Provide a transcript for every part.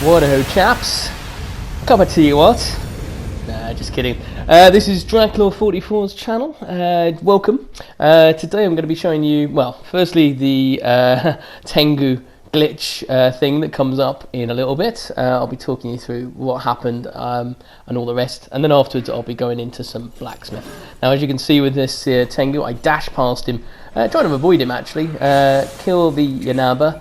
Waterho chaps, cup of tea what? Nah, just kidding. This is Dracula44's channel. Welcome. Today I'm going to be showing you, well, firstly the Tengu Glitch thing that comes up in a little bit. I'll be talking you through what happened and all the rest, and then afterwards I'll be going into some blacksmith. Now, as you can see with this Tengu, I dash past him, trying to avoid him actually, kill the Yanaba,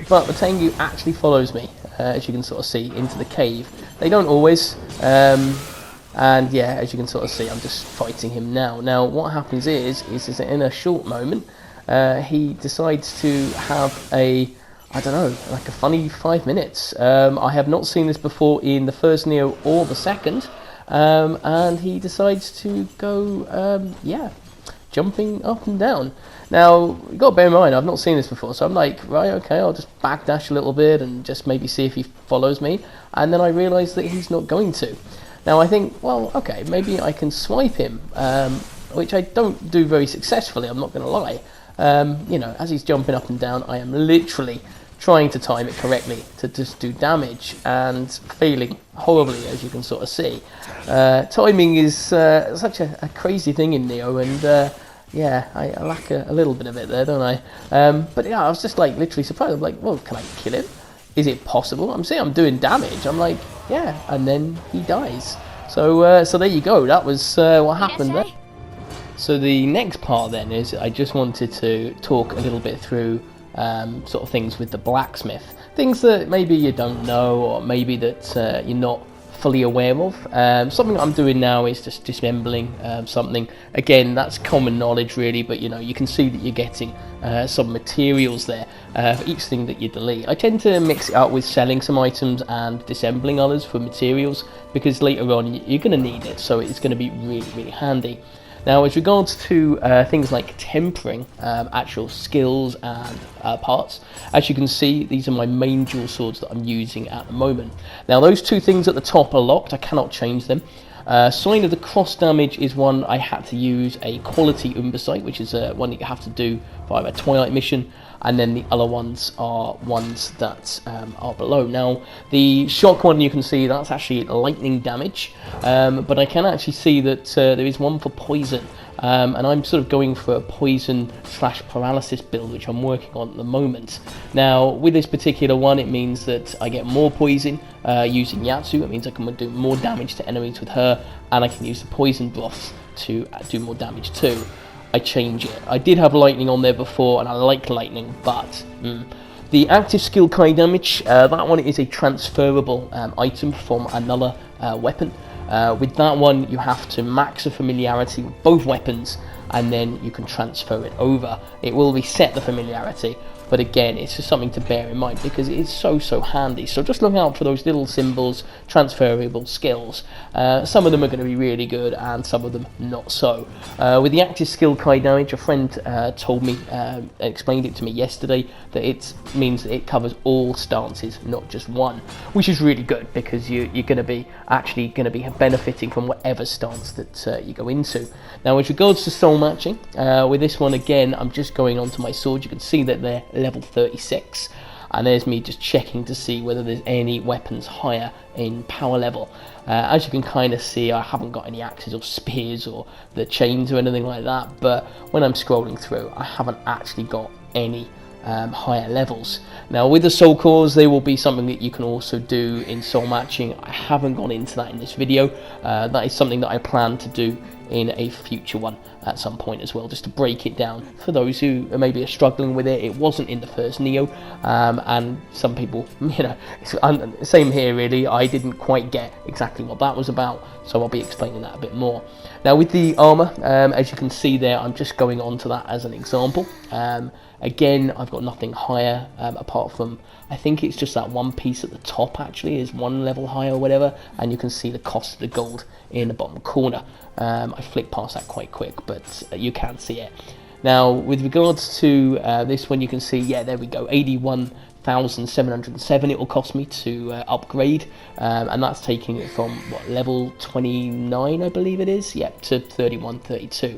but the Tengu actually follows me, as you can sort of see, into the cave. They don't always, and yeah, as you can sort of see, I'm just fighting him now. Now, what happens is that in a short moment, he decides to have a, I don't know, like a funny 5 minutes. I have not seen this before in the first Nioh or the second, and he decides to go, yeah, jumping up and down. Now, you've got to bear in mind, I've not seen this before, so I'm like, right, okay, I'll just backdash a little bit and just maybe see if he follows me, and then I realise that he's not going to. Now I think, well, okay, maybe I can swipe him, which I don't do very successfully, I'm not going to lie. You know, as he's jumping up and down, I am literally trying to time it correctly to just do damage, and failing horribly, as you can sort of see. Timing is such a crazy thing in Nioh, and yeah, I lack a little bit of it there, don't I? But yeah, I was just like literally surprised. I'm like, well, can I kill him? Is it possible? I'm saying I'm doing damage. I'm like, yeah, and then he dies. So so there you go. That was what happened there. So the next part then is I just wanted to talk a little bit through sort of things with the blacksmith, things that maybe you don't know, or maybe that you're not fully aware of. Something I'm doing now is just dismembling something. Again, that's common knowledge really, but you know, you can see that you're getting some materials there for each thing that you delete. I tend to mix it up with selling some items and disassembling others for materials, because later on you're going to need it, so it's going to be really handy. Now, as regards to things like tempering actual skills and parts, as you can see, these are my main dual swords that I'm using at the moment. Now, those two things at the top are locked, I cannot change them. Sign of the cross damage is one I had to use a quality Umbasite, which is one that you have to do via a Twilight mission, and then the other ones are ones that are below. Now, the shock one, you can see that's actually lightning damage, but I can actually see that there is one for poison, and I'm sort of going for a poison / paralysis build, which I'm working on at the moment. Now, with this particular one, it means that I get more poison using Yatsu. It means I can do more damage to enemies with her, and I can use the poison broths to do more damage too. I change it. I did have lightning on there before, and I like lightning, but the active skill Kai damage, that one is a transferable item from another weapon. With that one, you have to max the familiarity with both weapons, and then you can transfer it over. It will reset the familiarity, but again, it's just something to bear in mind because it is so handy. So just look out for those little symbols, transferable skills. Some of them are going to be really good, and some of them not so. With the active skill Kai damage, a friend told me, explained it to me yesterday, that it means that it covers all stances, not just one, which is really good because you're going to be actually benefiting from whatever stance that you go into. Now, with regards to soul matching, with this one again, I'm just going onto my sword. You can see that they're level 36, and there's me just checking to see whether there's any weapons higher in power level. As you can kind of see, I haven't got any axes or spears or the chains or anything like that, but when I'm scrolling through, I haven't actually got any higher levels. Now, with the soul cores, they will be something that you can also do in soul matching. I haven't gone into that in this video. That is something that I plan to do in a future one at some point as well, just to break it down for those who maybe are struggling with it. It wasn't in the first Nioh, and some people, you know, same here really, I didn't quite get exactly what that was about, so I'll be explaining that a bit more. Now, with the armor, as you can see there, I'm just going on to that as an example. Again, I've got nothing higher apart from, I think it's just that one piece at the top actually is one level higher or whatever, and you can see the cost of the gold in the bottom corner. I flicked past that quite quick, but you can see it. Now, with regards to this one, you can see, yeah, there we go, 81,707 it will cost me to upgrade, and that's taking it from what, level 29 I believe it is, yeah, to 31, 32.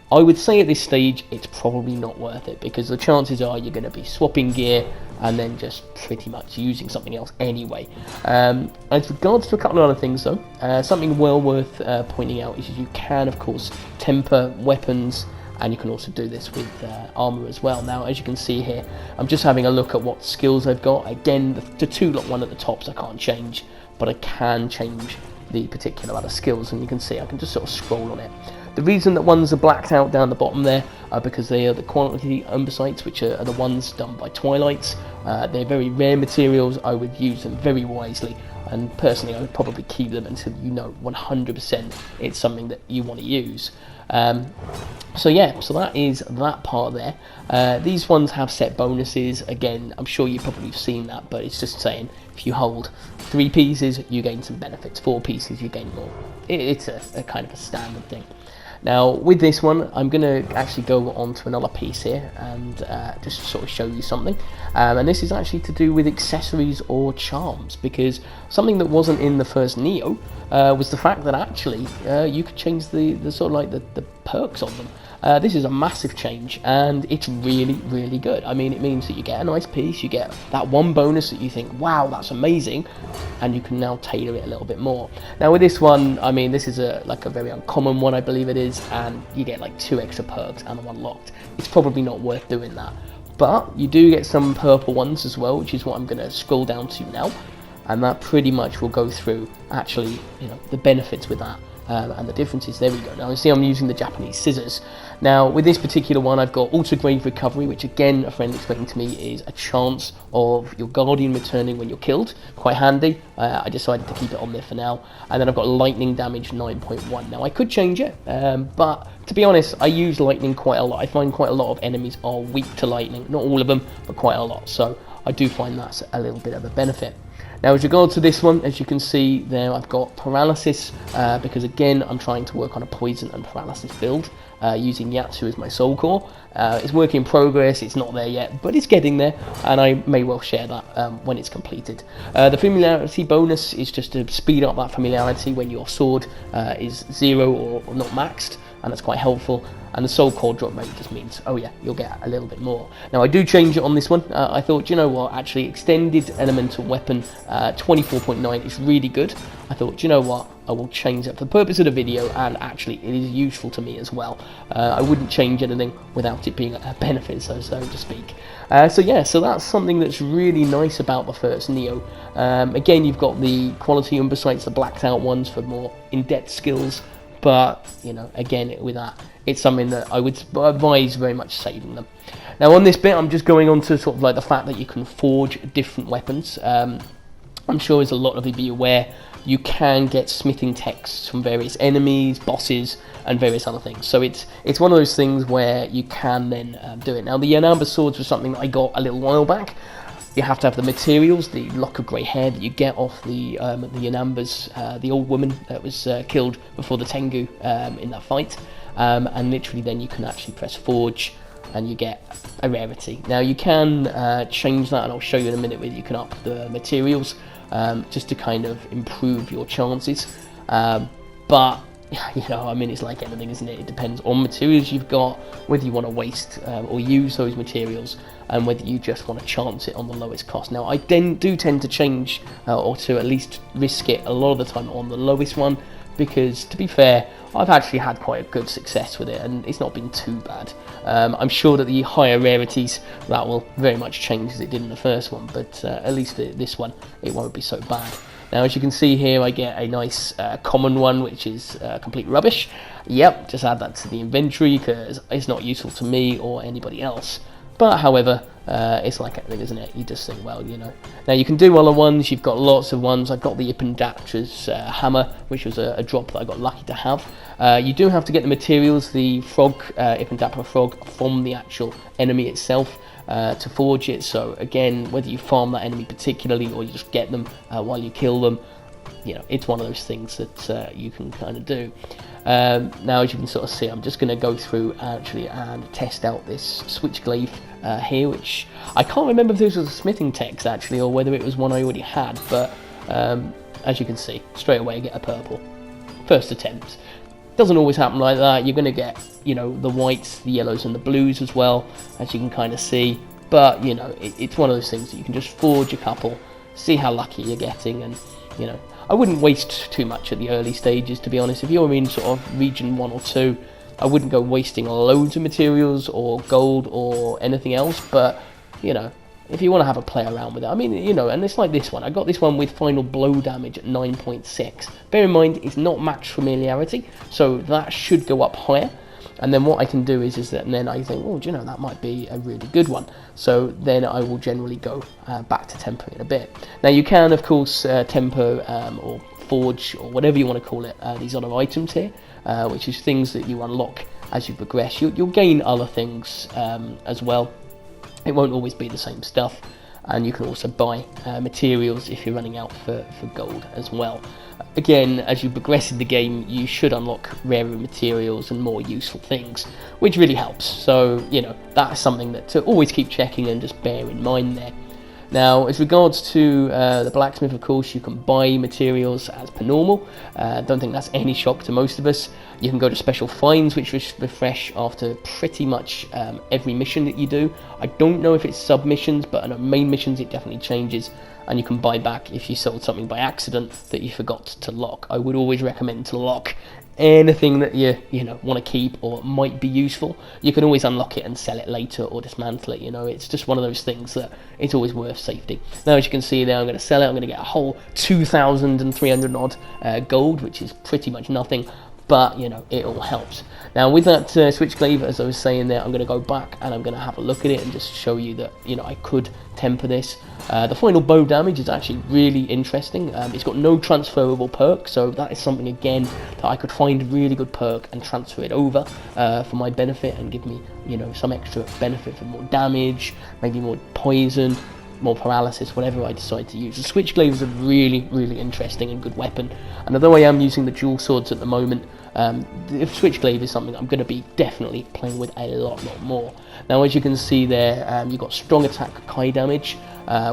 I would say at this stage it's probably not worth it, because the chances are you're going to be swapping gear and then just pretty much using something else anyway. As regards to a couple of other things though, something well worth pointing out is you can of course temper weapons, and you can also do this with armor as well. Now, as you can see here, I'm just having a look at what skills I've got. Again, the two one at the tops I can't change, but I can change the particular other skills, and you can see I can just sort of scroll on it. The reason that ones are blacked out down the bottom there are because they are the quality umbricites, which are the ones done by Twilights. They're very rare materials. I would use them very wisely, and personally I would probably keep them until you know 100% it's something that you want to use. So yeah, so that is that part there. These ones have set bonuses. Again, I'm sure you've probably seen that, but it's just saying if you hold 3 pieces you gain some benefits, 4 pieces you gain more. It's a kind of a standard thing. Now with this one, I'm going to actually go on to another piece here and just sort of show you something. And this is actually to do with accessories or charms, because something that wasn't in the first Nioh was the fact that actually you could change the sort of like the perks on them. This is a massive change, and it's really good. I mean, it means that you get a nice piece, you get that one bonus that you think, wow, that's amazing, and you can now tailor it a little bit more. Now with this one, I mean, this is like a very uncommon one, I believe it is, and you get like 2 extra perks and 1 locked. It's probably not worth doing that, but you do get some purple ones as well, which is what I'm going to scroll down to now, and that pretty much will go through actually, you know, the benefits with that. And the differences. There we go. Now you see I'm using the Japanese scissors. Now with this particular one, I've got Ultra Grave Recovery, which again a friend explained to me is a chance of your guardian returning when you're killed. Quite handy. I decided to keep it on there for now. And then I've got Lightning Damage 9.1. Now I could change it, but to be honest, I use lightning quite a lot. I find quite a lot of enemies are weak to lightning. Not all of them, but quite a lot. So I do find that's a little bit of a benefit. Now with regard to this one, as you can see there, I've got paralysis, because again I'm trying to work on a poison and paralysis build using Yatsu as my soul core. It's work in progress, it's not there yet, but it's getting there, and I may well share that when it's completed. The familiarity bonus is just to speed up that familiarity when your sword is 0 or not maxed, and that's quite helpful. And the soul core drop rate just means, oh yeah, you'll get a little bit more. Now I do change it on this one. I thought, you know what, actually extended elemental weapon 24.9 is really good. I thought, you know what, I will change it for the purpose of the video, and actually it is useful to me as well. I wouldn't change anything without it being a benefit, so to speak. So yeah, so that's something that's really nice about the first Nioh. Again, you've got the quality umbricites, the blacked out ones for more in-depth skills. But, you know, again, with that, it's something that I would advise very much saving them. Now on this bit, I'm just going on to sort of like the fact that you can forge different weapons. I'm sure as a lot of you be aware, you can get smithing texts from various enemies, bosses, and various other things. So it's one of those things where you can then do it. Now the Yanaba swords was something that I got a little while back. You have to have the materials, the lock of grey hair that you get off the Yanambas, the old woman that was killed before the Tengu in that fight, and literally then you can actually press forge and you get a rarity. Now you can change that, and I'll show you in a minute where you can up the materials just to kind of improve your chances, but you know, I mean, it's like anything, isn't it? It depends on materials you've got, whether you want to waste or use those materials, and whether you just want to chance it on the lowest cost. Now I do tend to change or to at least risk it a lot of the time on the lowest one, because to be fair, I've actually had quite a good success with it and it's not been too bad. I'm sure that the higher rarities, that will very much change as it did in the first one, but at least this one, it won't be so bad. Now as you can see here, I get a nice common one, which is complete rubbish. Yep, just add that to the inventory because it's not useful to me or anybody else. But however, it's like anything, isn't it? You just think, well, you know. Now you can do other ones, you've got lots of ones. I've got the Ippendatra's hammer, which was a drop that I got lucky to have. You do have to get the materials, the frog, Ippendatra frog, from the actual enemy itself to forge it. So again, whether you farm that enemy particularly or you just get them while you kill them, you know, it's one of those things that you can kind of do. Now as you can sort of see, I'm just going to go through actually and test out this switch glaive here, which I can't remember if this was a smithing text actually or whether it was one I already had, but as you can see, straight away I get a purple. First attempt. Doesn't always happen like that. You're going to get, you know, the whites, the yellows and the blues as well, as you can kind of see. but you know, it's one of those things that you can just forge a couple, see how lucky you're getting, and you know, I wouldn't waste too much at the early stages, to be honest. If you're in sort of region 1 or 2, I wouldn't go wasting loads of materials or gold or anything else, but you know, if you want to have a play around with it, I mean, you know, and it's like this one. I got this one with final blow damage at 9.6. Bear in mind, it's not max familiarity, so that should go up higher. And then what I can do is that, and then I think, oh, do you know, that might be a really good one. So then I will generally go back to tempering in a bit. Now you can, of course, temper or forge or whatever you want to call it, these other items here, which is things that you unlock as you progress. You'll gain other things as well. It won't always be the same stuff, and you can also buy materials if you're running out for gold as well. Again, as you progress in the game, you should unlock rarer materials and more useful things, which really helps. So, you know, that's something that to always keep checking and just bear in mind there. Now, as regards to the blacksmith, of course, you can buy materials as per normal. Don't think that's any shock to most of us. You can go to special finds, which refresh after pretty much every mission that you do. I don't know if it's sub-missions, but on main missions it definitely changes. And you can buy back if you sold something by accident that you forgot to lock. I would always recommend to lock anything that you know want to keep or might be useful. You can always unlock it and sell it later or dismantle it. You know, it's just one of those things that it's always worth safety. Now, as you can see there, I'm going to sell it. I'm going to get a whole 2,300 odd gold, which is pretty much nothing, but you know, it all helps. Now with that switchglaive, as I was saying there, I'm going to go back and I'm going to have a look at it and just show you that, you know, I could temper this. The final bow damage is actually really interesting. It's got no transferable perk, so that is something again that I could find a really good perk and transfer it over for my benefit and give me, you know, some extra benefit for more damage, maybe more poison, more paralysis, whatever I decide to use. The switchglaive is a really, really interesting and good weapon, and although I am using the dual swords at the moment, the switchglaive is something I'm going to be definitely playing with a lot more. Now, as you can see there, you've got strong attack Kai damage,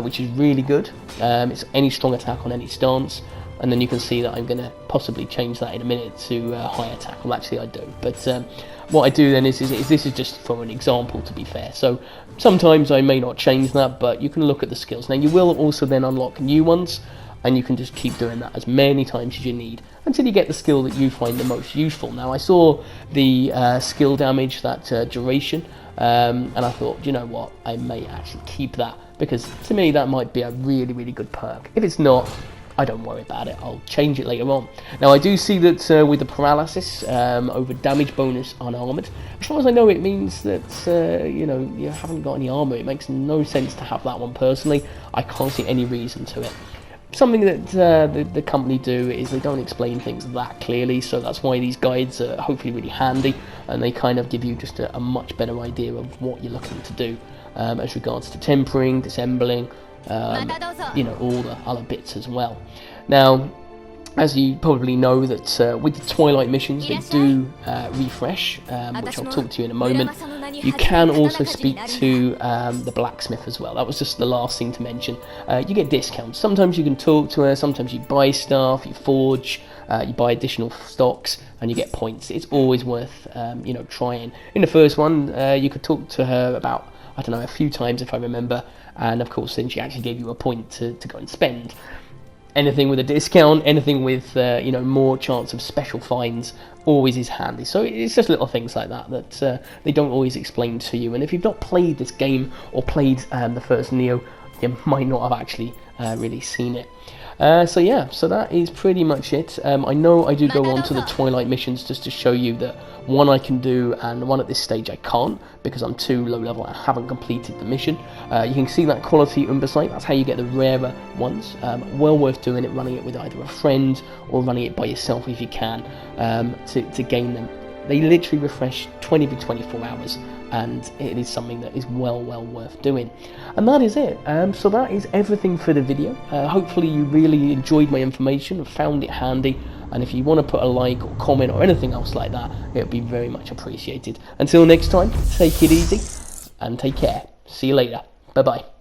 which is really good. It's any strong attack on any stance, and then you can see that I'm going to possibly change that in a minute to high attack. Well, actually I do, but what I do then is this is just for an example, to be fair. So sometimes I may not change that, but you can look at the skills. Now you will also then unlock new ones, and you can just keep doing that as many times as you need until you get the skill that you find the most useful. Now I saw the skill damage, that duration, and I thought, you know what, I may actually keep that, because to me that might be a really, really good perk. If it's not, I don't worry about it, I'll change it later on. Now I do see that with the paralysis over damage bonus unarmored, as far as I know it means that you know, you haven't got any armor. It makes no sense to have that one personally. I can't see any reason to it. Something that the company do is they don't explain things that clearly, so that's why these guides are hopefully really handy, and they kind of give you just a much better idea of what you're looking to do as regards to tempering, disassembling, you know, all the other bits as well. Now, as you probably know, that with the Twilight missions, they do refresh, which I'll talk to you in a moment. You can also speak to the blacksmith as well. That was just the last thing to mention. You get discounts. Sometimes you can talk to her, sometimes you buy stuff, you forge, you buy additional stocks, and you get points. It's always worth you know, trying. In the first one, you could talk to her about, I don't know, a few times if I remember, and of course then she actually gave you a point to go and spend. Anything with a discount, anything with you know, more chance of special finds, always is handy. So it's just little things like that that they don't always explain to you. And if you've not played this game or played the first Nioh, you might not have actually really seen it. So yeah, so that is pretty much it. I know I do go on to the Twilight missions just to show you that one I can do and one at this stage I can't, because I'm too low level and I haven't completed the mission. You can see that quality Umbasite, that's how you get the rarer ones. Well worth doing it, running it with either a friend or running it by yourself if you can, to gain them. They literally refresh 20 to 24 hours, and it is something that is well worth doing. And that is it. So that is everything for the video. Hopefully you really enjoyed my information and found it handy, and if you want to put a like or comment or anything else like that, it would be very much appreciated. Until next time, take it easy and take care. See you later. Bye bye.